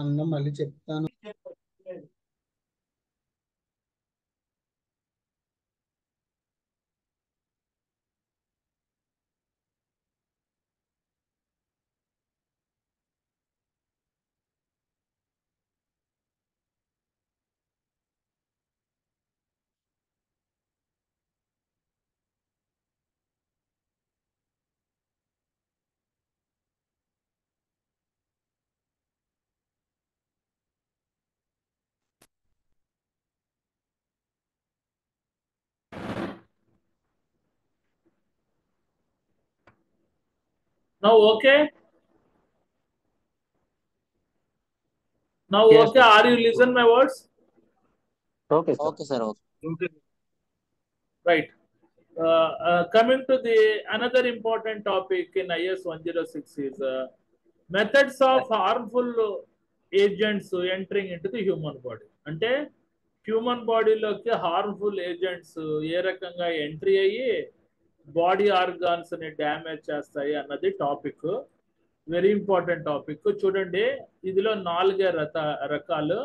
అన్న మళ్ళీ చెప్తాను. Now okay? Now Yes, okay? sir. Are you listen my words? Okay, sir. Okay, sir. Okay. Okay. Right. Coming to the another important topic in IS 106 is methods of harmful agents entering into the human body. అంటే human బాడీలోకి harmful agents ఏ రకంగా entry అయ్యి body organs ని damage చేస్తాయి అన్నది topic. Very important topic. చూడండి, ఇదిలో నాలుగే రకాలు.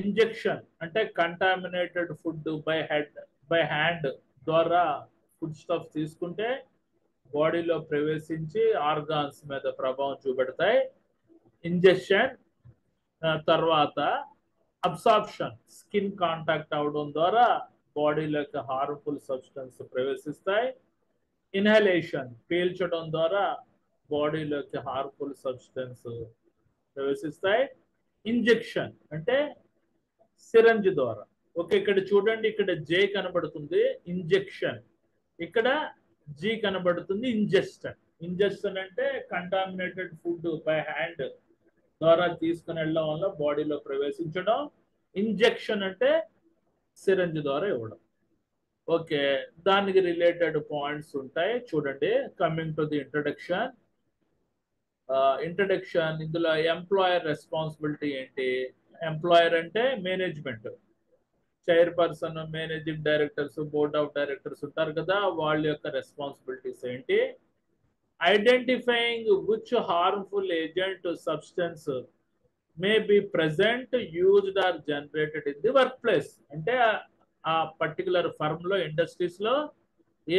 ఇంజెక్షన్ అంటే కంటామినేటెడ్ ఫుడ్ బై హ్యాండ్ ద్వారా ఫుడ్ స్టఫ్ తీసుకుంటే బాడీలో ప్రవేశించి ఆర్గాన్స్ మీద ప్రభావం చూపెడతాయి. ఇంజెక్షన్. తర్వాత అబ్సార్ప్షన్, స్కిన్ కాంటాక్ట్ అవడం ద్వారా బాడీలోకి హార్మ్ఫుల్ సబ్స్టెన్స్ ప్రవేశిస్తాయి. ఇన్హలేషన్, పీల్చడం ద్వారా బాడీలోకి హార్మ్ఫుల్ సబ్స్టెన్స్ ప్రవేశిస్తాయి. ఇంజెక్షన్ అంటే సిరంజ్ ద్వారా. ఓకే, ఇక్కడ చూడండి, ఇక్కడ జే కనబడుతుంది ఇంజెక్షన్, ఇక్కడ జీ కనబడుతుంది ఇంజెస్టన్. ఇంజెస్టన్ అంటే కంటామినేటెడ్ ఫుడ్ బై హ్యాండ్ ద్వారా తీసుకుని వెళ్ళడం వల్ల బాడీలో ప్రవేశించడం. ఇంజెక్షన్ అంటే సిరంజ్ ద్వారా ఇవ్వడం. ఓకే, దానికి రిలేటెడ్ పాయింట్స్ ఉంటాయి. చూడండి, కమింగ్ టు ది ఇంట్రడక్షన్. ఇందులో ఎంప్లాయర్ రెస్పాన్సిబిలిటీ ఏంటి? ఎంప్లాయర్ అంటే management, chairperson, managing directors, board of directors ఉంటారు కదా, వాళ్ళ యొక్క రెస్పాన్సిబిలిటీస్ ఏంటి? Identifying which harmful agent substance may be present, used or generated in the workplace. అంటే ఆ పర్టికులర్ ఫర్మ్ లో, ఇండస్ట్రీస్ లో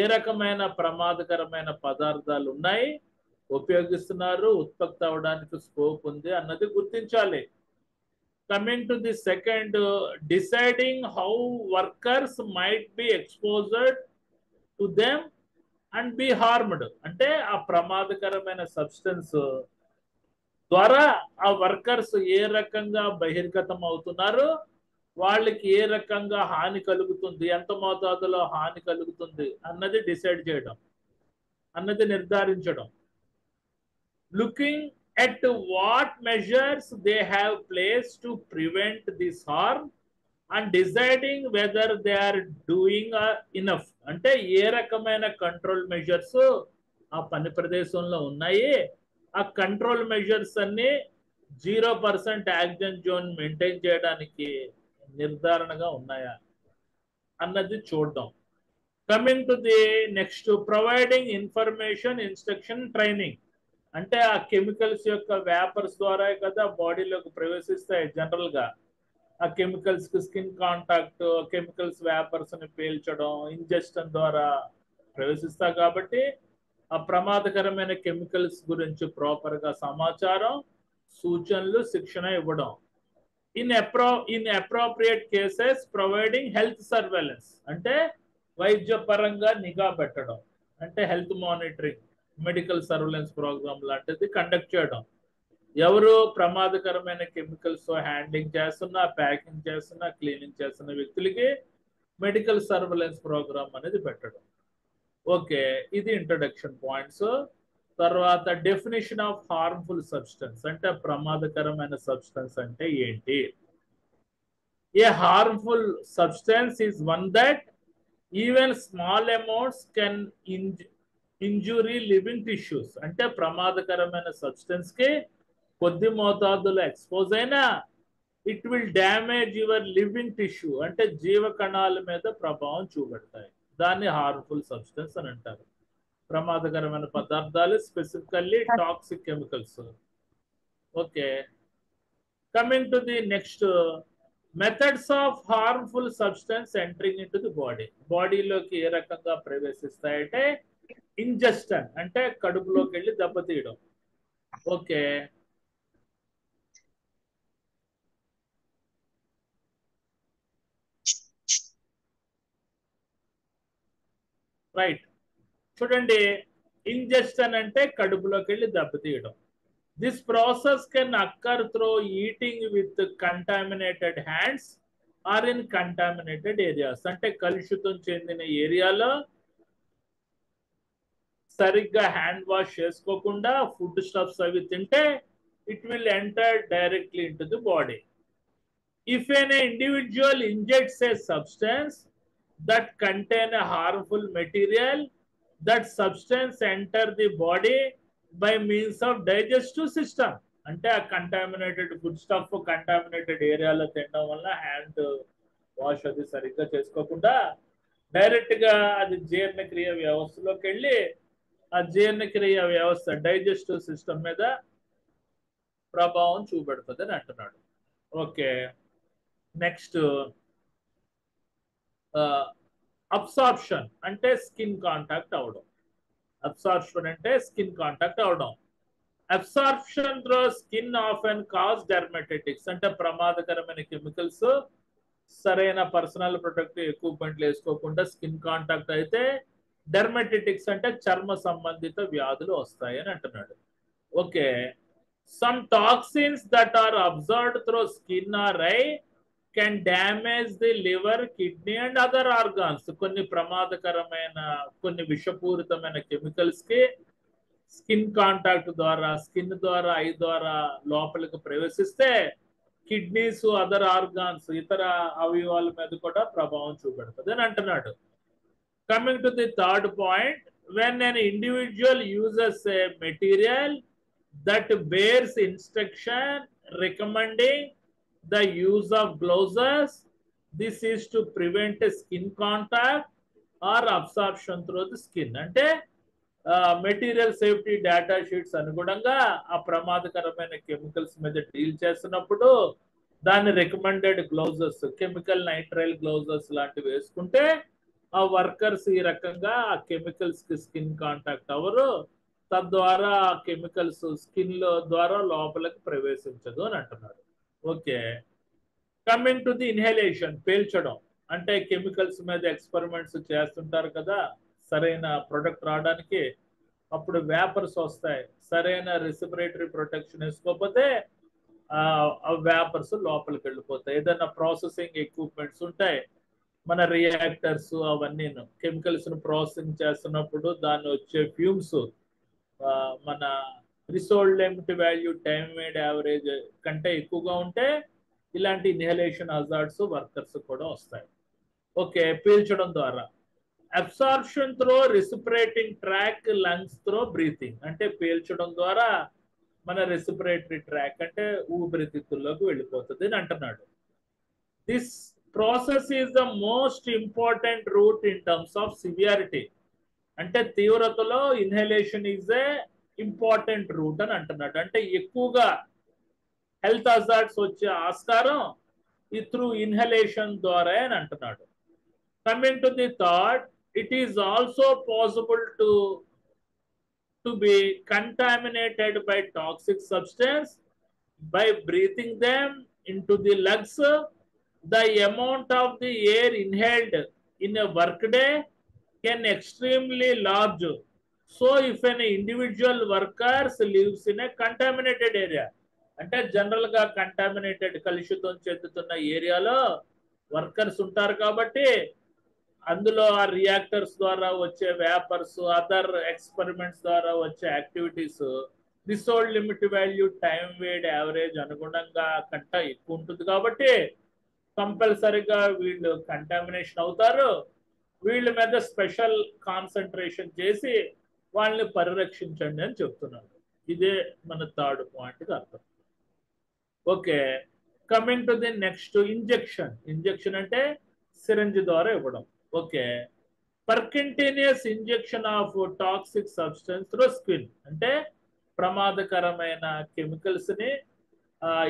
ఏ రకమైన ప్రమాదకరమైన పదార్థాలు ఉన్నాయి, ఉపయోగిస్తున్నారు, ఉత్పత్తి అవడానికి స్కోప్ ఉంది అన్నది గుర్తించాలి. Coming to the second, deciding how workers might be exposed to them and be harmed. అంటే ఆ ప్రమాదకరమైన సబ్స్టెన్స్ ద్వారా ఆ వర్కర్స్ ఏ రకంగా బహిర్గతం అవుతున్నారు, వాళ్ళకి ఏ రకంగా హాని కలుగుతుంది, ఎంత మోతాదులో హాని కలుగుతుంది అన్నది డిసైడ్ చేయడం, అన్నది నిర్ధారించడం. Looking at what measures they have placed to prevent this harm and deciding whether they are doing enough. అంటే ఏ రకమైన కంట్రోల్ మెజర్స్ ఆ పని ప్రదేశంలో ఉన్నాయి, ఆ కంట్రోల్ మెజర్స్ అన్ని 0% యాక్సిడెంట్ జోన్ మెయింటైన్ చేయడానికి నిర్ధారణగా ఉన్నాయా అన్నది చూడడం. Coming to the next, providing information, instruction, training. అంటే ఆ కెమికల్స్ యొక్క వేపర్స్ ద్వారా కదా బాడీలోకి ప్రవేశిస్తాయి. జనరల్ గా ఆ కెమికల్స్ కి స్కిన్ కాంటాక్ట్, కెమికల్స్ వేపర్స్ ని పీల్చడం, ఇంజెక్షన్ ద్వారా ప్రవేశిస్తాయి. కాబట్టి ఆ ప్రమాదకరమైన కెమికల్స్ గురించి ప్రాపర్ గా సమాచారం, సూచనలు, శిక్షణ ఇవ్వడం. In appropriate cases providing health surveillance, అంటే వైద్యపరంగా నిఘా పెట్టడం, అంటే health monitoring, medical surveillance program లాంటిది కండక్ట్ చేయడం. ఎవరు ప్రమాదకరమైన కెమికల్స్ హ్యాండ్లింగ్ చేస్తున్నా, ప్యాకింగ్ చేస్తున్నా, క్లీనింగ్ చేస్తున్న వ్యక్తులకి మెడికల్ సర్వేలెన్స్ ప్రోగ్రామ్ అనేది పెట్టడం. ఓకే, ఇది ఇంట్రడక్షన్ పాయింట్స్. తర్వాత డెఫినేషన్ ఆఫ్ హార్మ్ఫుల్ సబ్స్టెన్స్, అంటే ప్రమాదకరమైన సబ్స్టెన్స్ అంటే ఏంటి? A harmful substance is one that even small amounts can injury living tissues. అంటే ప్రమాదకరమైన సబ్స్టెన్స్ కి కొద్ది మోతాదులో ఎక్స్పోజ్ అయినా it will damage your living tissue, అంటే జీవ కణాల మీద ప్రభావం చూపెడతాయి. దాన్ని హార్మ్ఫుల్ సబ్స్టెన్స్ అని అంటారు. ప్రమాదకరమైన పదార్థాలు, specifically toxic chemicals. Okay, coming to the next methods of harmful substance entering into the body. బాడీలోకి ఏ రకంగా ప్రవేశిస్తాయంటే ఇంజెస్టన్ అంటే కడుపులోకి వెళ్ళి దెబ్బతీయడం. Okay, right. చూడండి, ఇంజెస్టన్ అంటే కడుపులోకి వెళ్ళి దెబ్బతీయడం. This process can occur through eating with contaminated hands or in contaminated areas. అంటే కలుషితం చెందిన ఏరియాలో సరిగ్గా హ్యాండ్ వాష్ చేసుకోకుండా ఫుడ్ స్టఫ్స్ అవి తింటే it will enter directly into the body. If an individual injects a substance that contain a harmful material, that substance enter the body by means of digestive system. అంటే ఆ contaminated food stuff contaminated ఏరియాలో తినడం వల్ల hand wash అది సరిగ్గా చేసుకోకుండా direct గా అది జీర్ణక్రియ వ్యవస్థలోకి వెళ్ళి ఆ జీర్ణక్రియ వ్యవస్థ డైజెస్టివ్ సిస్టమ్ మీద ప్రభావం చూపెడుతుంది అని అంటున్నాడు. ఓకే, నెక్స్ట్ అబ్సార్ప్షన్ అంటే స్కిన్ కాంటాక్ట్ అవడం. అబ్సార్ప్షన్ అంటే స్కిన్ కాంటాక్ట్ అవడం. Absorption through skin often cause dermatitis అంటే ప్రమాదకరమైన కెమికల్స్ సరైన పర్సనల్ ప్రొటెక్టివ్ ఎక్విప్మెంట్లు వేసుకోకుండా స్కిన్ కాంటాక్ట్ అయితే డెర్మటైటిక్స్ అంటే చర్మ సంబంధిత వ్యాధులు వస్తాయి అని అంటున్నాడు. Okay, some toxins that are observed through skin or eye can damage the liver, kidney and other organs. కొన్ని ప్రమాదకరమైన కొన్ని విషపూరితమైన కెమికల్స్ కి స్కిన్ కాంటాక్ట్ ద్వారా, స్కిన్ ద్వారా, ఐ ద్వారా లోపలికి ప్రవేశిస్తే కిడ్నీస్, అదర్ ఆర్గాన్స్, ఇతర అవయవాల మీద కూడా ప్రభావం చూపెడుతుంది అని అంటున్నాడు. Coming to the third point, when an individual uses a material that bears instruction recommending the use of gloves, this is to prevent skin contact or absorption through the skin. అంటే material safety data sheets అనుగుణంగా ఆ ప్రమాదకరమైన chemicals మీద deal చేస్తున్నప్పుడు దాన్ని recommended gloves, chemical nitrile gloves లాంటివి వేసుకుంటే ఆ వర్కర్స్ ఈ రకంగా ఆ కెమికల్స్ కి స్కిన్ కాంటాక్ట్ అవ్వరు, తద్వారా ఆ కెమికల్స్ స్కిన్ లో ద్వారా లోపలికి ప్రవేశించదు అని అంటున్నాడు. Okay, coming to the inhalation, పీల్చడం. అంటే కెమికల్స్ మీద ఎక్స్పెరిమెంట్స్ చేస్తుంటారు కదా సరైన ప్రొడక్ట్ రావడానికి, అప్పుడు వేపర్స్ వస్తాయి. సరైన రెస్పిరేటరీ ప్రొటెక్షన్ వేసుకోకపోతే ఆ వేపర్స్ లోపలికి వెళ్ళిపోతాయి. ఏదైనా ప్రాసెసింగ్ ఎక్విప్మెంట్స్ ఉంటాయి, మన రియాక్టర్స్, అవన్నీ కెమికల్స్ ను ప్రాసెసింగ్ చేస్తున్నప్పుడు దాన్ని వచ్చే ఫ్యూమ్స్ మన threshold limit value time weighted average కంటే ఎక్కువగా ఉంటే ఇలాంటి ఇన్హలేషన్ హజార్డ్స్ వర్కర్స్ కూడా వస్తాయి. ఓకే, పీల్చడం ద్వారా. Absorption through respirating tract, lungs through breathing. అంటే పీల్చడం ద్వారా మన రెస్పిరేటరీ ట్రాక్ అంటే ఊపిరితిత్తుల్లోకి వెళ్ళిపోతుంది అని అంటున్నాడు. This process is the most important route in terms of severity. అంటే తీవ్రతలో inhalation is a important route అని అంటున్నాడు. అంటే ఎక్కువగా హెల్త్ హజార్డ్స్ వచ్చే ఆస్కారం ఈ త్రూ ఇన్హలేషన్ ద్వారా అని అంటున్నాడు. Coming to the third, it is also possible to be contaminated by toxic substance by breathing them into the lungs. The amount of the air inhaled in a workday can extremely large. So if an individual worker lives in a contaminated area, అంటే general గా contaminated కలుషితం చెందుతున్న ఏరియాలో workers ఉంటారు కాబట్టి అందులో ఆ reactors ద్వారా వచ్చే వేపర్స్, అదర్ ఎక్స్పెరిమెంట్స్ ద్వారా వచ్చే activities threshold limit value time weighted average అనుగుణంగా కంటే ఎక్కువ ఉంటుంది కాబట్టి కంపల్సరీగా వీళ్ళు కంటామినేషన్ అవుతారు. వీళ్ళ మీద స్పెషల్ కాన్సన్ట్రేషన్ చేసి వాళ్ళని పరిరక్షించండి అని చెప్తున్నాడు. ఇదే మన థర్డ్ పాయింట్కి అర్థం. Okay, coming to the next, injection. Injection అంటే సిరంజ్ ద్వారా ఇవ్వడం. Okay, percutaneous injection of toxic substance through skin అంటే ప్రమాదకరమైన కెమికల్స్ ని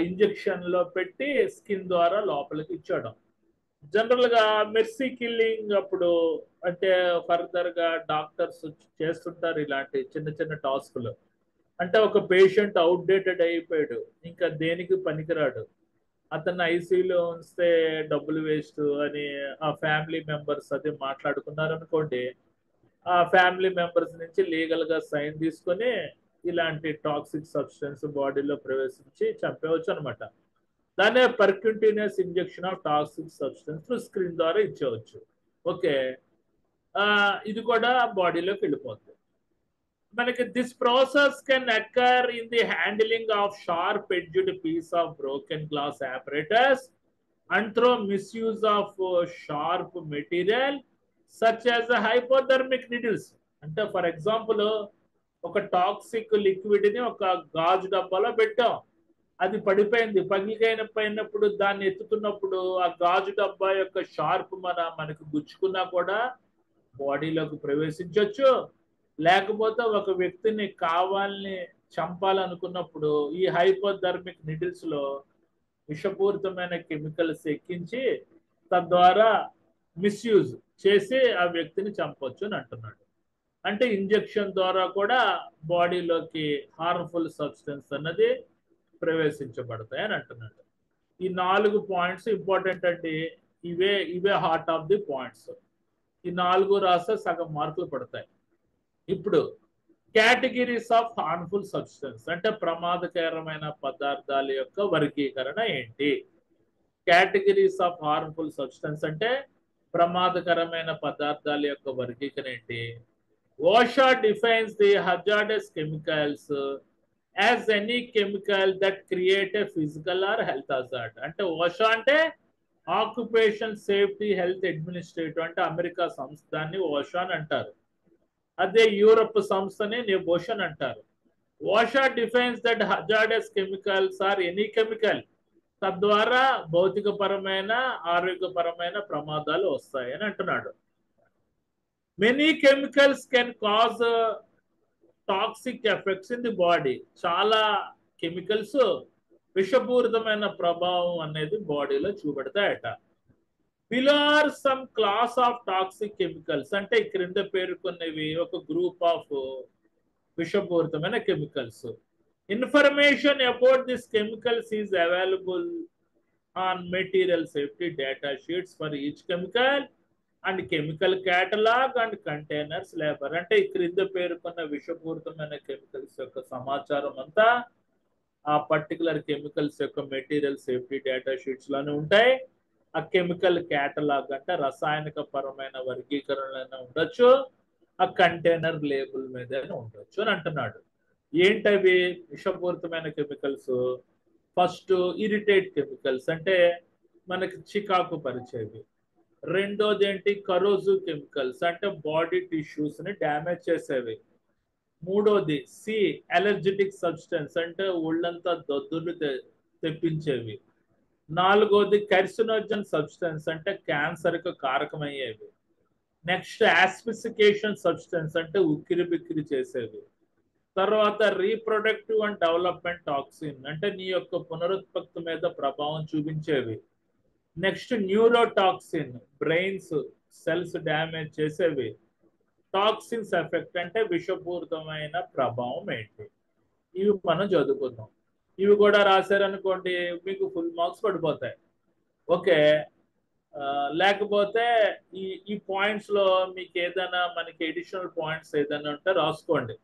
ఇంజెక్షన్ లో పెట్టి స్కిన్ ద్వారా లోపలికి ఇచ్చడం. జనరల్ గా మెర్సీ కిల్లింగ్ అప్పుడు అంటే ఫర్దర్ గా డాక్టర్స్ చేస్తుంటారు ఇలాంటి చిన్న చిన్న టాస్క్లు. అంటే ఒక పేషెంట్ అవుట్డేటెడ్ అయిపోయాడు, ఇంకా దేనికి పనికిరాడు, అతన్ని ఐసీయూలో ఉంచితే డబ్బులు వేస్ట్ అని ఆ ఫ్యామిలీ మెంబర్స్ అది మాట్లాడుకున్నారు అనుకోండి, ఆ ఫ్యామిలీ మెంబర్స్ నుంచి లీగల్ గా సైన్ తీసుకొని ఇలాంటి టాక్సిక్ సబ్స్టెన్స్ బాడీలో ప్రవేశించి చంపేవచ్చు అనమాట. దాన్నే percutaneous injection of toxic substance screen ద్వారా ఇచ్చేవచ్చు. ఓకే, ఇది కూడా బాడీలోకి వెళ్ళిపోతుంది మనకి. This process can occur in the handling of sharp edged piece of broken glass apparatus and through misuse of sharp material such as the hypodermic needles. అంటే for example ఒక toxic liquid ని ఒక గాజు డబ్బాలో పెట్టాం, అది పడిపోయింది, పగిలిపోయినప్పుడు దాన్ని ఎత్తుతున్నప్పుడు ఆ గాజు డబ్బా యొక్క షార్ప్ మనకు గుచ్చుకున్నా కూడా బాడీలోకి ప్రవేశించవచ్చు. లేకపోతే ఒక వ్యక్తిని కావాలని చంపాలనుకున్నప్పుడు ఈ హైపోథర్మిక్ నిడిల్స్ లో విషపూరితమైన కెమికల్స్ ఎక్కించి తద్వారా మిస్యూజ్ చేసి ఆ వ్యక్తిని చంపొచ్చు అని అంటున్నాడు. అంటే ఇంజెక్షన్ ద్వారా కూడా బాడీలోకి హార్మ్ఫుల్ సబ్స్టెన్స్ అన్నది ప్రవేశించబడతాయి అని అంటున్నాడు. ఈ 4 పాయింట్స్ ఇంపార్టెంట్ అండి. ఇవే హార్ట్ ఆఫ్ ది పాయింట్స్. ఈ 4 రాస్తే సగం మార్కులు పడతాయి. ఇప్పుడు కేటగిరీస్ ఆఫ్ హార్మ్ఫుల్ సబ్స్టెన్స్ అంటే ప్రమాదకరమైన పదార్థాల యొక్క వర్గీకరణ ఏంటి? కేటగిరీస్ ఆఫ్ హార్మ్ఫుల్ సబ్స్టెన్స్ అంటే ప్రమాదకరమైన పదార్థాల యొక్క వర్గీకరణ ఏంటి? OSHA defines the hazardous chemicals as any chemical that create a physical or health hazard. అంటే OSHA అంటే ఆక్యుపేషన్ సేఫ్టీ హెల్త్ అడ్మినిస్ట్రేటివ్ అంటే అమెరికా సంస్థ, దాన్ని OSHA అని అంటారు. అదే యూరప్ సంస్థని నెబోషన్ అంటారు. OSHA defines that hazardous chemicals are any chemical, తద్వారా భౌతికపరమైన ఆరోగ్యపరమైన ప్రమాదాలు వస్తాయి అని అంటున్నాడు. Many chemicals can cause toxic effects in the body. చాలా కెమికల్స్ విషపూరితమైన ప్రభావం అనేది బాడీలో చూపెడతాయట. Below are some class of toxic chemicals అంటే క్రింద పేర్కొన్నవి ఒక గ్రూప్ ఆఫ్ విషపూరితమైన chemicals. Information about this chemicals is available on material safety data sheets for each chemical and chemical catalog and containers label. అంటే ఈ క్రింద పేర్కొన్న విషపూరితమైన కెమికల్స్ యొక్క సమాచారం అంతా ఆ పర్టికులర్ కెమికల్స్ యొక్క మెటీరియల్ సేఫ్టీ డేటా షీట్స్ లోనే ఉంటాయి. ఆ కెమికల్ క్యాటలాగ్ అంటే రసాయనిక పరమైన వర్గీకరణలోనే ఉండొచ్చు, ఆ కంటైనర్ లేబుల్ మీదనే ఉండొచ్చు అని అంటున్నాడు. ఏంటవి విషపూరితమైన కెమికల్స్? ఫస్ట్ ఇరిటేట్ కెమికల్స్ అంటే మనకి చికాకు పరిచేవి. రెండోది ఏంటి? కరోజివ్ కెమికల్స్ అంటే బాడీ టిష్యూస్ ని డ్యామేజ్ చేసేవి. మూడోది అలర్జెటిక్ సబ్స్టెన్స్ అంటే ఒళ్ళంతా దద్దులు తెప్పించేవి. నాలుగోది కార్సినోజన్ సబ్స్టెన్స్ అంటే క్యాన్సర్ కు కారకమయ్యేవి. నెక్స్ట్ ఆస్పిసికేషన్ సబ్స్టెన్స్ అంటే ఉక్కిరి బిక్కిరి చేసేవి. తర్వాత రీప్రొడక్టివ్ అండ్ డెవలప్మెంట్ టాక్సిన్ అంటే నీ యొక్క పునరుత్పత్తి మీద ప్రభావం చూపించేవి. Next neurotoxin brains cells damage చేసేవి. టాక్సిన్స్ ఎఫెక్ట్ అంటే విషపూరితమైన ప్రభావం ఏంటి? ఇవి మనం చదువుకుందాం. ఇవి కూడా రాశారనుకోండి మీకు ఫుల్ మార్క్స్ పడిపోతాయి. ఓకే, లేకపోతే ఈ పాయింట్స్ లో మీకు ఏదైనా మనకి ఎడిషనల్ పాయింట్స్ ఏదైనా ఉంటే రాసుకోండి.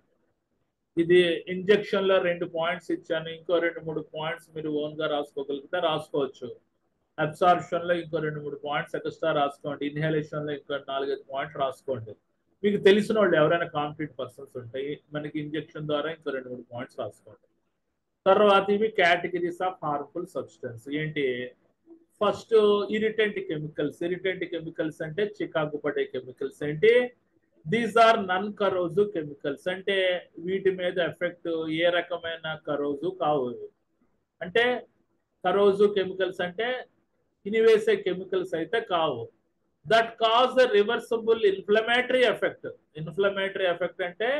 ఇది ఇంజెక్షన్ లో 2 పాయింట్స్ ఇచ్చాను, ఇంకో 2-3 పాయింట్స్ మీరు ఓన్ గా రాసుకోగలిగితే రాసుకోవచ్చు. అబ్సార్ప్షన్ లో ఇంకో 2-3 పాయింట్స్ ఎక్స్ట్రా రాసుకోండి. ఇన్హలేషన్ లో ఇంకో 4-5 పాయింట్స్ రాసుకోండి. మీకు తెలిసిన వాళ్ళు ఎవరైనా కాంపిటెంట్ పర్సన్స్ ఉంటాయి, మనకి ఇంజెక్షన్ ద్వారా ఇంకో 2-3 పాయింట్స్ రాసుకోండి. తర్వాత ఇవి కేటగిరీస్ ఆఫ్ హార్మ్ఫుల్ సబ్స్టెన్స్ ఏంటి? First irritant chemicals. Irritant chemicals అంటే చికాకు పడే కెమికల్స్ ఏంటి? These are non corrosive chemicals అంటే వీటి మీద ఎఫెక్ట్ ఏ రకమైన కరోజివ్ కావు. అంటే కరోజివ్ కెమికల్స్ అంటే తినివేసే కెమికల్స్ అయితే కావు. That cause the reversible inflammatory effect. Inflammatory effect అంటే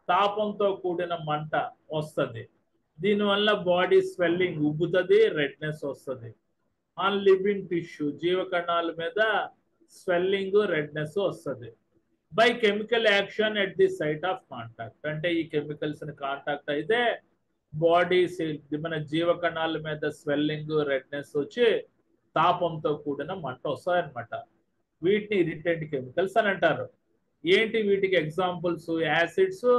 తాపంతో కూడిన మంట వస్తుంది. దీనివల్ల బాడీ స్వెల్లింగ్ ఉబ్బుతుంది, రెడ్నెస్ వస్తుంది. ఆన్ లివింగ్ టిష్యూ జీవకణాల మీద స్వెల్లింగ్, రెడ్నెస్ వస్తుంది. By chemical action at the site of contact. అంటే ఈ కెమికల్స్ ని కాంటాక్ట్ అయితే బాడీ మన జీవకణాల మీద స్వెల్లింగ్, రెడ్నెస్ వచ్చి తాపంతో కూడిన మంట వస్తాయన్నమాట. వీటిని ఇరిటెంట్ కెమికల్స్ అని అంటారు. ఏంటి వీటికి ఎగ్జాంపుల్స్? యాసిడ్స్,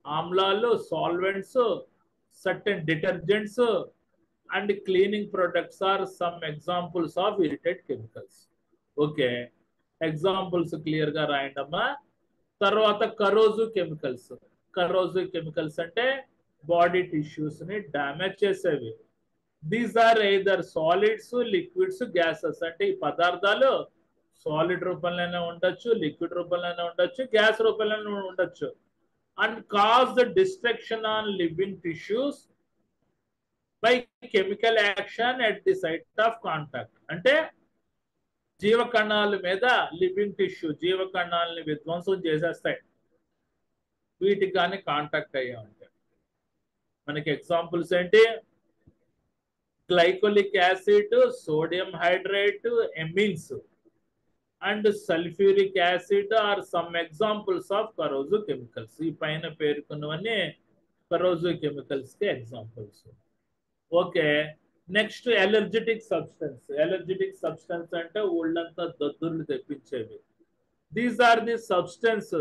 ఆమ్లాలు, solvents, certain detergents and cleaning products are some examples of irritant chemicals. Okay, examples clear గా రాయండమ్మా. తర్వాత కరోజివ్ కెమికల్స్. కరోజివ్ కెమికల్స్ అంటే బాడీ టిష్యూస్ ని డ్యామేజ్ చేసేవి. These are either solids, liquids, gases. అంటే ఈ పదార్థాలు సాలిడ్ రూపంలోనే ఉండొచ్చు, లిక్విడ్ రూపంలోనే ఉండొచ్చు, గ్యాస్ రూపంలోనే ఉండొచ్చు. And cause the destruction on living tissues by chemical action at the site of contact. అంటే జీవకణాల మీద లివింగ్ టిష్యూ జీవకణాలని విధ్వంసం చేసేస్తాయి వీటికి కానీ కాంటాక్ట్ అయ్యామంటే. మనకి ఎగ్జాంపుల్స్ ఏంటి? Glycolic acid, sodium hydrate, amines and sulphuric acid are some examples of corrosive chemicals. ఈ పైన పేర్కొన్నవన్నీ కరోజివ్ కెమికల్స్ కి examples. Okay, next allergetic substance. Allergetic substance అంటే ఒళ్ళంతా దద్దుర్లు తెప్పించేవి. These are the substance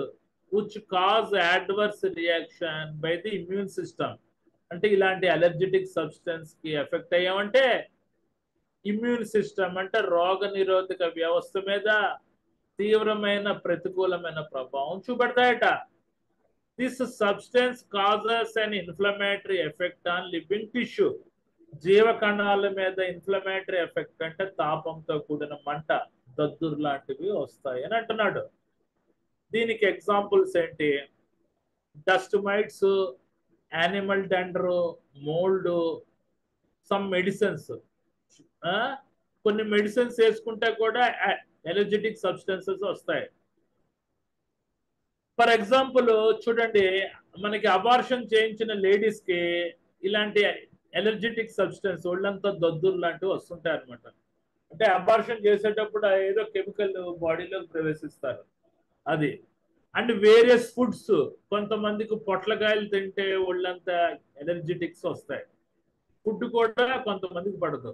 which cause adverse reaction by the immune system. అంటే ఇలాంటి ఎలర్జెటిక్ సబ్స్టెన్స్ కి ఎఫెక్ట్ అయ్యామంటే ఇమ్యూన్ సిస్టమ్ అంటే రోగ నిరోధక వ్యవస్థ మీద తీవ్రమైన ప్రతికూలమైన ప్రభావం చూపెడతాయట. This substance causes an inflammatory effect on living tissue. జీవకణాల మీద ఇన్ఫ్లమేటరీ ఎఫెక్ట్ అంటే తాపంతో కూడిన మంట, దద్దురు లాంటివి వస్తాయి అని అంటున్నాడు. దీనికి ఎగ్జాంపుల్స్ ఏంటి? Dust mites, animal dander, mould, some medicines. కొన్ని మెడిసిన్స్ వేసుకుంటే కూడా ఎలర్జెటిక్ సబ్స్టెన్సెస్ వస్తాయి. ఫర్ ఎగ్జాంపుల్ చూడండి, మనకి అబార్షన్ చేయించిన లేడీస్ కి ఇలాంటి ఎలర్జెటిక్ సబ్స్టెన్స్ ఒళ్ళంతా దద్దురు లాంటివి వస్తుంటాయి అనమాట. అంటే అబార్షన్ చేసేటప్పుడు ఏదో కెమికల్ బాడీలోకి ప్రవేశిస్తారు అది. అండ్ వేరియస్ ఫుడ్స్, కొంతమందికి పొట్లకాయలు తింటే ఒళ్ళంతా ఎలర్జెటిక్స్ వస్తాయి. ఫుడ్ కూడా కొంతమందికి పడదు.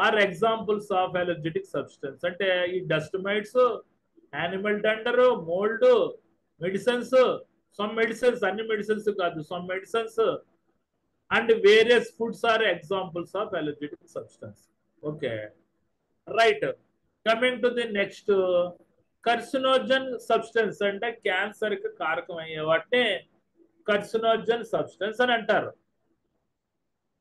Are examples of allergetic substance. అంటే ఈ dust mites, animal dander, mould, medicines, some medicines, అన్ని మెడిసిన్స్ కాదు, some medicines and various foods are examples of allergetic substance. Okay, right. Coming to the next, carcinogen substance. అంటే cancer కి కారకం అయ్యే వాటిని carcinogen substance అని అంటారు.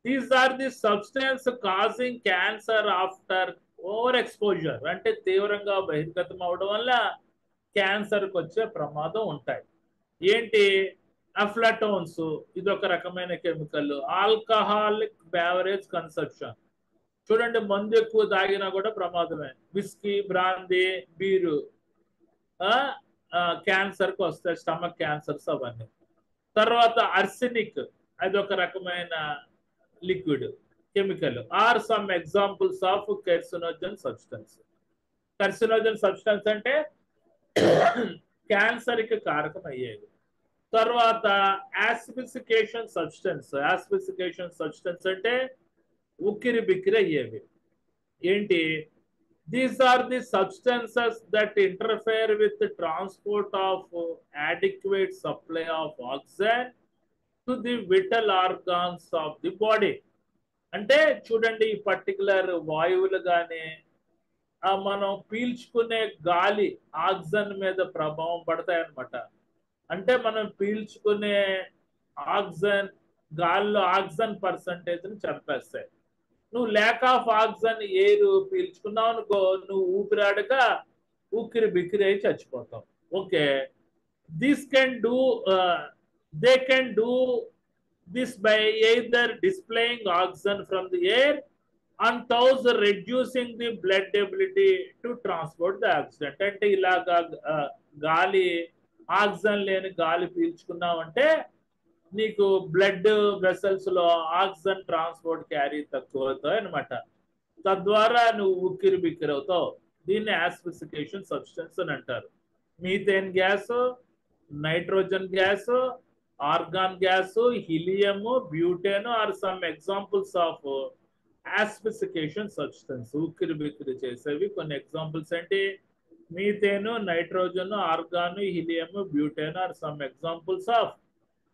These are the substance causing cancer after over exposure. అంటే తీవ్రంగా బహిర్గతం అవడం వల్ల క్యాన్సర్ కి వచ్చే ప్రమాదం ఉంటాయి. ఏంటి? అఫ్లాటోన్స్, ఇది ఒక రకమైన కెమికల్. Alcoholic beverage consumption. చూడండి, మందు ఎక్కువ తాగినా కూడా ప్రమాదమే. విస్కీ, బ్రాందీ, బీరు క్యాన్సర్ కి వస్తాయి, స్టమక్ క్యాన్సర్స్ అవన్నీ. తర్వాత అర్సెనిక్, అది ఒక రకమైన liquid chemical. Are some examples of carcinogen substance. Carcinogen substance అంటే క్యాన్సర్ కి కారకం అయ్యేది. తర్వాత యాసిడిఫికేషన్ సబ్స్టెన్స్. యాసిడిఫికేషన్ సబ్స్టెన్స్ అంటే ఉక్కిరి బిక్కిరి అయ్యేవి. ఏంటి? These are the substances that interfere with transport of adequate supply of oxygen to the vital organs of the body. అంటే చూడండి, ఈ పర్టికులర్ వాయువులు కానీ మనం పీల్చుకునే గాలి ఆక్సిజన్ మీద ప్రభావం పడతాయి అన్నమాట. అంటే మనం పీల్చుకునే ఆక్సిజన్, గాలిలో ఆక్సిజన్ పర్సంటేజ్ని చంపేస్తాయి. నువ్వు ల్యాక్ ఆఫ్ ఆక్సిజన్ ఎయిర్ పీల్చుకున్నావు అనుకో, నువ్వు ఊపిరాడక ఉక్కిరి బిక్కిరి అయి చచ్చిపోతావు. Okay, this can do they can do this by either displaying oxygen from the air and thus reducing the blood ability to transport the oxygen. అంటే ఇలాగా గాలి ఆక్సిజన్ లేని గాలి పీల్చుకున్నావంటే నీకు బ్లడ్ వెసల్స్ లో ఆక్సిజన్ ట్రాన్స్పోర్ట్ క్యారీ తక్కువ అవుతాయి అనమాట. తద్వారా నువ్వు ఉక్కిరి బిక్కిరి అవుతావు. దీన్ని యాస్పిసికేషన్ సబ్స్టెన్స్ అని అంటారు. Methane gas, nitrogen gas, argon gas, helium, butane are some examples of asphyxiation substance. ఉక్కిరి బిక్కిరి చేసేవి కొన్ని ఎగ్జాంపుల్స్ ఏంటి? Methane, nitrogen, argon, helium, butane are some examples of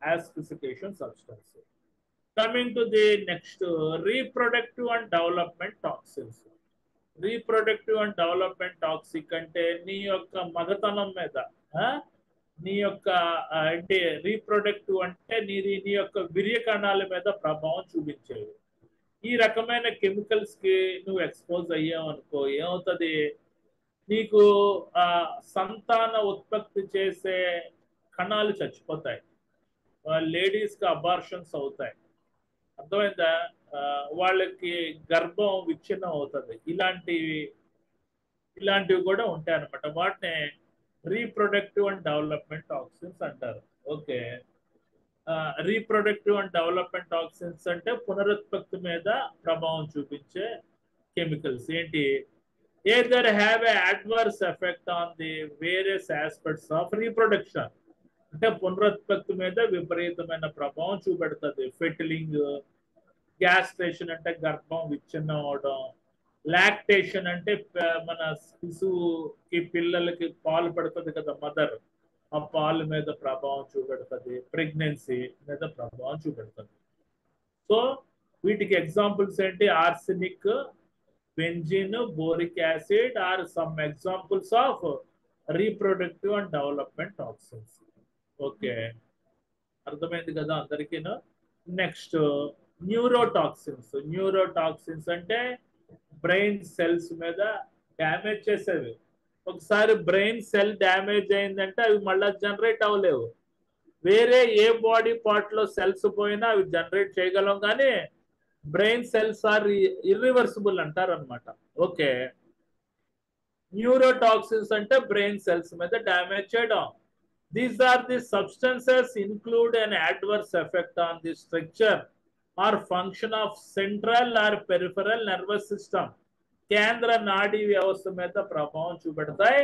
asphyxiation substance. Coming to the next, reproductive and development toxins. Reproductive and development toxic అంటే నీ యొక్క మగతనం మీద, నీ యొక్క అంటే రీప్రొడక్టివ్ అంటే నీ యొక్క వీర్య కణాల మీద ప్రభావం చూపించేవి. ఈ రకమైన కెమికల్స్ కి నువ్వు ఎక్స్పోజ్ అయ్యావు అనుకో, ఏమవుతుంది? నీకు సంతాన ఉత్పత్తి చేసే కణాలు చచ్చిపోతాయి. లేడీస్ కి అబార్షన్స్ అవుతాయి. అర్థమైందా? వాళ్ళకి గర్భం విచ్ఛిన్నం అవుతుంది. ఇలాంటివి కూడా ఉంటాయి అన్నమాట. వాటిని రీప్రొడక్టివ్ అండ్ డెవలప్మెంట్ టాక్సిన్స్ అంటారు. Okay, reproductive and development toxins అంటే పునరుత్పత్తి మీద ప్రభావం చూపించే కెమికల్స్. ఏంటి? Either have a adverse effect on the various aspects of reproduction. అంటే పునరుత్పత్తి మీద విపరీతమైన ప్రభావం చూపెడుతుంది. ఫెటిలింగ్, గ్యాస్ట్రేషన్ అంటే గర్భం విచ్ఛిన్నం అవడం, లాక్టేషన్ అంటే మన శిశువుకి పిల్లలకి పాలు పడుతుంది కదా మదర్, ఆ పాలు మీద ప్రభావం చూపెడుతుంది. ప్రెగ్నెన్సీ మీద ప్రభావం చూపెడుతుంది. సో వీటికి ఎగ్జాంపుల్స్ ఏంటి? Arsenic, benzene, boric acid are some examples of reproductive and development toxins. Okay, అర్థమైంది కదా అందరికీను? Next, neurotoxins. న్యూరోటాక్సిన్స్ అంటే బ్రెయిన్ సెల్స్ మీద డ్యామేజ్ చేసేవి. ఒకసారి బ్రెయిన్ సెల్ డ్యామేజ్ అయిందంటే అవి మళ్ళీ జనరేట్ అవ్వలేవు. వేరే ఏ బాడీ పార్ట్ లో సెల్స్ పోయినా అవి జనరేట్ చేయగలం, కానీ బ్రెయిన్ సెల్స్ ఆర్ ఇర్రివర్సిబుల్ అంటారు అనమాట. ఓకే, న్యూరోటాక్సిన్స్ అంటే బ్రెయిన్ సెల్స్ మీద డ్యామేజ్ చేయడం. These are the substances include an adverse effect on the structure or function of central or peripheral nervous system. కేంద్ర నాడీ వ్యవస్థ మీద ప్రభావం చూపెడతాయి.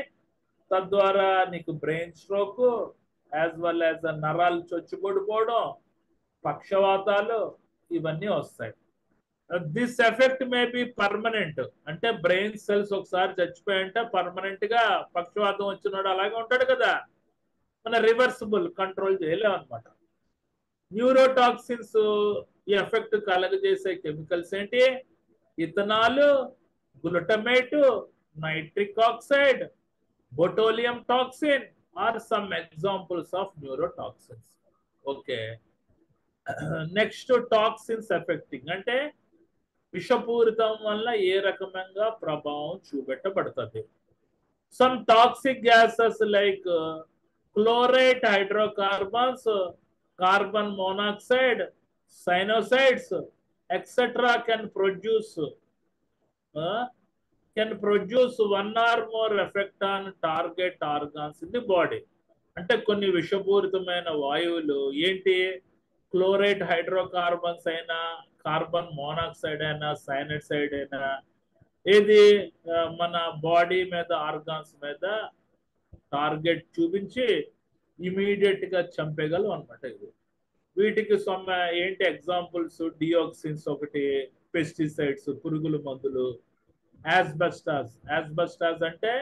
తద్వారా నీకు brain stroke, as well as నరాలు చొచ్చుకొడిపోవడం, పక్షవాతాలు ఇవన్నీ వస్తాయి. This effect may be permanent. అంటే బ్రెయిన్ సెల్స్ ఒకసారి చచ్చిపోయాయంటే పర్మనెంట్ గా పక్షవాతం వచ్చినాడు అలాగే ఉంటాడు కదా, మన రివర్సిబుల్, కంట్రోల్ చేయలేం అనమాట. న్యూరోటాక్సిన్స్ ఈ ఎఫెక్ట్ కలగజేసే కెమికల్స్ ఏంటి? Ethanol, glutamate, nitric oxide, botulinum toxin are some examples of neurotoxins. Okay, next, toxins affecting అంటే విషపూరితం వల్ల ఏ రకమంగా ప్రభావం చూపెట్టబడుతుంది. Some toxic gases like chlorate hydrocarbons, carbon monoxide, cyanocydes, etc. can produce one or more effect on target organs in the body. అంటే కొన్ని విషపూరితమైన వాయువులు ఏంటి? క్లోరైట్ హైడ్రోకార్బన్స్ అయినా, కార్బన్ మోనాక్సైడ్ అయినా, సైనసైడ్ అయినా, ఏది మన బాడీ మీద, ఆర్గాన్స్ మీద టార్గెట్ చూపించి ఇమీడియట్ గా చంపేయగలం అనమాట. ఇది వీటికి ఏంటి ఎగ్జాంపుల్స్? డియాక్సిన్స్ ఒకటి, పెస్టిసైడ్స్ పురుగుల మందులు, యాస్బెస్టాస్. యాస్బెస్టాస్ అంటే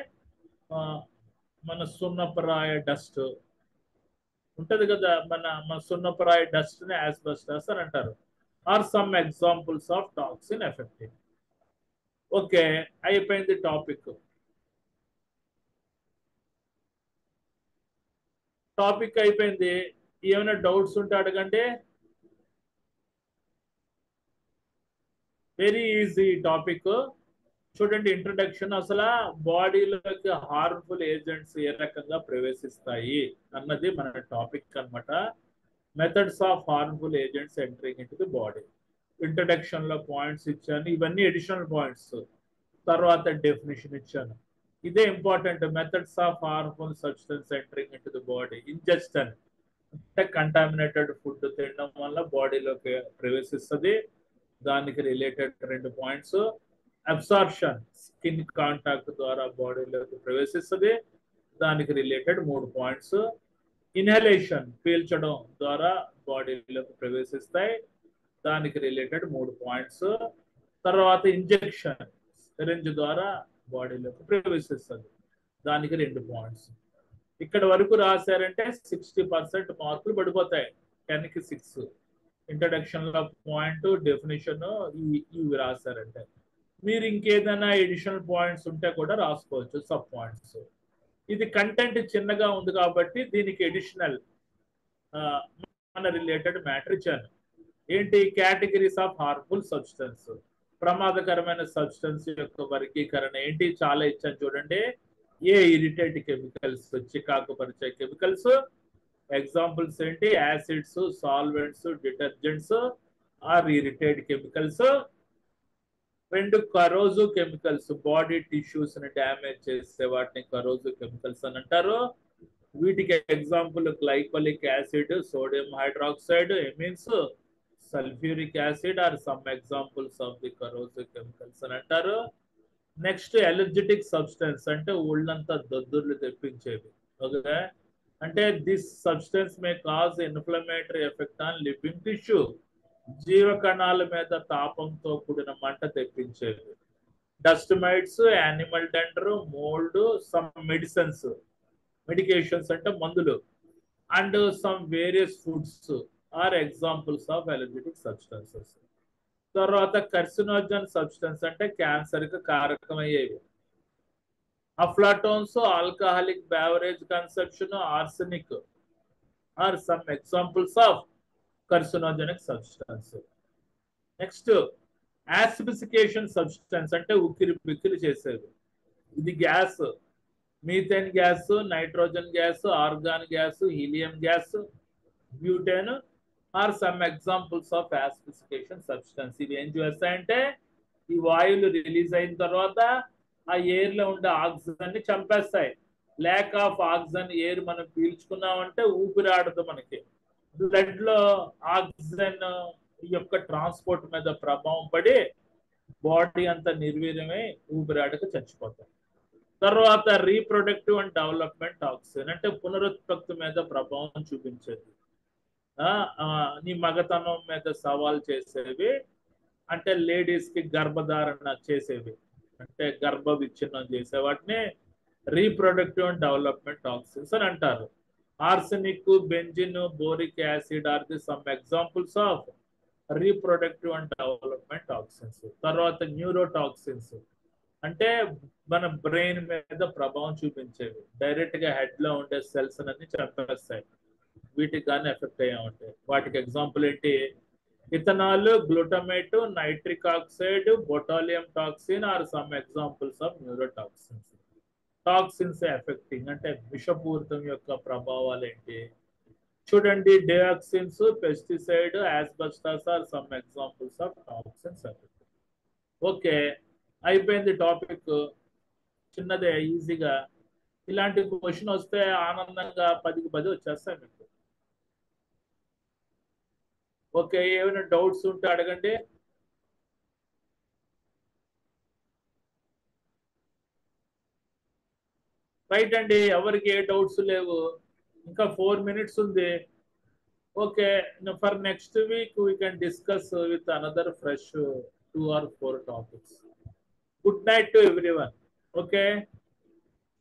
మన సున్నపరాయ డస్ట్ ఉంటది కదా, మన సున్నపరాయ డస్ట్ ని యాస్బెస్టాస్ అని అంటారు. Are some examples of toxin affecting. Okay, అయిపోయింది టాపిక్. అయిపోయింది. ఏమైనా డౌట్స్ ఉంటే అడగండి. Very easy topic. చూడండి, ఇంట్రడక్షన్. అసలు బాడీలోకి హార్మ్ఫుల్ ఏజెంట్స్ ఏ రకంగా ప్రవేశిస్తాయి అన్నది మన టాపిక్ అన్నమాట. Methods of harmful agents entering into the body. Introduction లో పాయింట్స్ ఇచ్చాను, ఇవన్నీ అడిషనల్ పాయింట్స్. తర్వాత డెఫినేషన్ ఇచ్చాను. ఇదే important. Methods of harmful substance entering into the body. Ingestion అంటే కంటామినేటెడ్ ఫుడ్ తినడం వల్ల బాడీలోకి ప్రవేశిస్తుంది, దానికి related 2 points. Absorption skin contact ద్వారా బాడీలోకి ప్రవేశిస్తుంది, దానికి రిలేటెడ్ 3 పాయింట్స్. ఇన్హలేషన్ పీల్చడం ద్వారా బాడీలోకి ప్రవేశిస్తాయి, దానికి రిలేటెడ్ 3 పాయింట్స్. తర్వాత ఇంజెక్షన్ సిరింజ్ ద్వారా బాడీలోకి ప్రవేశిస్తుంది, దానికి 2 పాయింట్స్. ఇక్కడ వరకు రాశారంటే 60% మార్కులు పడిపోతాయి. 10కి 6 ఇంట్రడక్షన్ లో పాయింట్, డెఫినేషన్ ఇవి రాశారంటే. మీరు ఇంకేదైనా ఎడిషనల్ పాయింట్స్ ఉంటే కూడా రాసుకోవచ్చు, సబ్ పాయింట్స్. ఇది కంటెంట్ చిన్నగా ఉంది కాబట్టి దీనికి ఎడిషనల్ మన రిలేటెడ్ మ్యాటర్ ఇచ్చాను. ఏంటి? కేటగిరీస్ ఆఫ్ హార్మ్ఫుల్ సబ్స్టెన్స్, ప్రమాదకరమైన సబ్స్టెన్స్ యొక్క వర్గీకరణ ఏంటి, చాలా ఇచ్చాను చూడండి. ఏ ఇరిటేట్ కెమికల్స్, చికాకు పరిచే కెమికల్స్. ఎగ్జాంపుల్స్ ఏంటి? Acids, solvents, detergents are irritate chemicals. 2 corrosive chemicals, body tissues ని డ్యామేజ్ చేసే వాటిని కరోజివ్ కెమికల్స్ అని అంటారు. వీటికి example glycolic acid, sodium hydroxide, amines, sulphuric acid are some examples of the corrosive chemicals అని అంటారు. నెక్స్ట్ ఎలర్జెటిక్ సబ్స్టెన్స్ అంటే ఒళ్ళంతా దద్దుర్లు తెప్పించేవి. ఓకే, అంటే this substance may cause inflammatory effect on living tissue, జీవకణాల మీద తాపంతో కూడిన మంట తెప్పించేవి. Dust mites, animal dander, mould, some medicines, medications అంటే మందులు, and some various foods are examples of allergetic substances. తర్వాత కర్సినోజన్ సబ్స్టెన్స్ అంటే క్యాన్సర్ కి కారకమయ్యేవి. Aflatoxins, alcoholic beverage consumption, arsenic are some examples of carcinogenic substance. Next acidification substance అంటే ఉక్కిరి బిక్కిరి చేసేది. ఇది gas, methane gas, nitrogen gas, argon gas, helium gas, butane are some examples of acidification substance. ఇవి ఏం చేస్తాయంటే ఈ వాయువులు రిలీజ్ అయిన తర్వాత ఆ ఎయిర్ లో ఉండే ఆక్సిజన్ ని చంపేస్తాయి. ల్యాక్ ఆఫ్ ఆక్సిజన్ ఎయిర్ మనం పీల్చుకున్నామంటే ఊపిరాడదు మనకి. బ్లడ్ లో ఆక్సిజన్ యొక్క ట్రాన్స్పోర్ట్ మీద ప్రభావం పడి బాడీ అంతా నిర్వీర్యమై ఊపిరాడక చచ్చిపోతాం. తర్వాత రీప్రొడక్టివ్ అండ్ డెవలప్మెంట్ టాక్సిన్ అంటే పునరుత్పత్తి మీద ప్రభావం చూపించేది. నీ మగతనం మీద సవాల్ చేసేవి, అంటే లేడీస్ కి గర్భధారణ చేసేవి, అంటే గర్భ విచ్ఛిన్నం చేసే వాటిని రీప్రొడక్టివ్ అండ్ డెవలప్మెంట్ టాక్సిన్స్ అని అంటారు. Arsenic, benzene, boric acid are the some examples of reproductive and development toxins. తర్వాత న్యూరోటాక్సిన్స్ అంటే మన బ్రెయిన్ మీద ప్రభావం చూపించేవి, డైరెక్ట్ గా హెడ్ లో ఉండే సెల్స్ అన్ని చంపేస్తాయి. వీటికి కానీ ఎఫెక్ట్ అయ్యా ఉంటాయి. వాటికి ఎగ్జాంపుల్ ఏంటి? Ethanol, glutamate, nitric oxide, botulinum toxin are some examples of neurotoxins. Toxins affecting అంటే విషపూరితం యొక్క ప్రభావాలు ఏంటి చూడండి. Dioxins, pesticide, asbestos are some examples of toxins affecting. Okay, అయిపోయింది టాపిక్. చిన్నదే, ఈజీగా. ఇలాంటి క్వశ్చన్ వస్తే ఆనందంగా 10కి 10 వచ్చేస్తాయి మీకు. ఓకే, ఏమైనా డౌట్స్ ఉంటే అడగండి. రైట్ అండి, ఎవరికి ఏ డౌట్స్ లేవు. ఇంకా 4 minutes ఉంది. Okay, for next week we can discuss with another fresh 2 or 4 topics. Good night to everyone. Okay,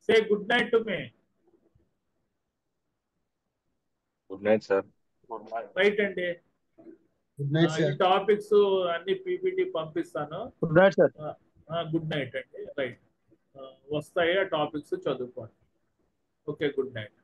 say good night to me. Good night sir. Right అండి, ఈ టాపిక్స్ అన్ని పీపీటీ పంపిస్తాను. Good night sir. Good night అండి. Right, వస్తాయి ఆ topics చదువుకోండి. Okay, good night.